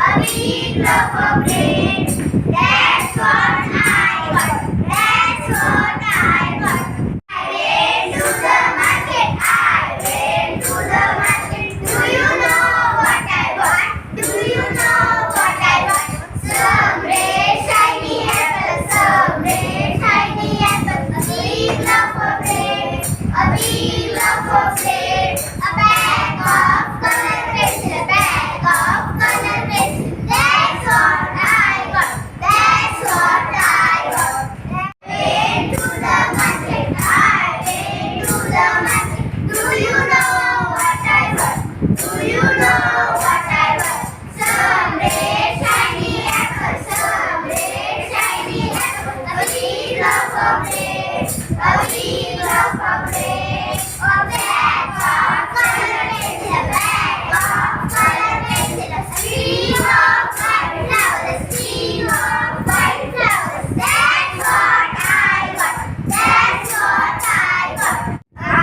a big loaf of bread. That's what I got. That's what I got. I went to the market. I went to the market. Do you know what I got? Do you know what I got? Some red shiny apples. Some red shiny apples. A big loaf of bread. A big loaf of bread. A bag of color pencil. A bag of color pencil. That's what I got. That's what I got. I went to the market. I went to the market. Do you know what I got? Do you know what I got? Some red shiny apples. Some red shiny apples. A big loaf of bread. A big loaf of bread. A bag of color pencil. A bag of color pencil. A stream of white flowers. A stream of white flowers. That's what I got. That's what I got. I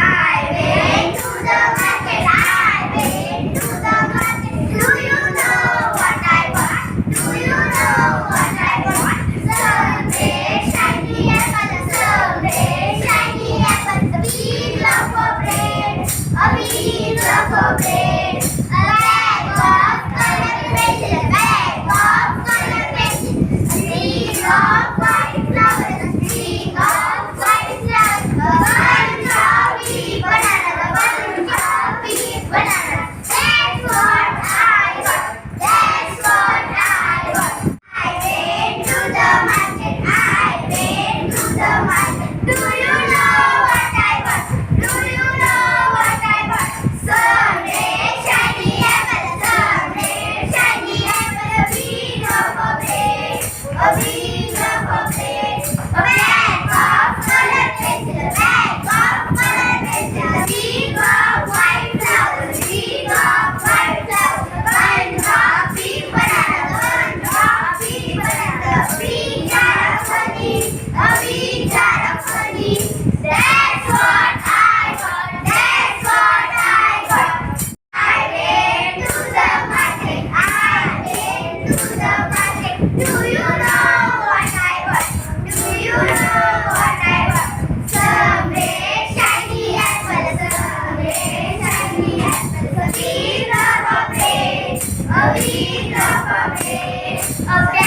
went to the market. I went to the market. Do you know what I got? Do you know what I got? Some red shiny apples. Some red shiny apples. A big loaf of bread. A big loaf of bread. A bag of color pencil. A bag of color pencil. A string of white flowers. A string of white flowers. A bunch of big bananas. A bunch of big bananas. That's what I got. That's what I got. I went to the market. I went to the market. Do you know what I got? Do you know what I got? Some red shiny apples. Some red shiny apples. A big loaf of bread. A big loaf of bread. A bag of color pencil. A bag of color pencil. A string of white flowers. A string of white flowers. A bunch of big bananas. A bunch of big bananas. A big jar of honey. A big jar of honey. That's what I got. That's what I got. I went to the market. I went to the market. Do you know what I got? Do you know what I got? Some red shiny apples. Some red shiny apples. A big loaf of bread. A big loaf of bread. A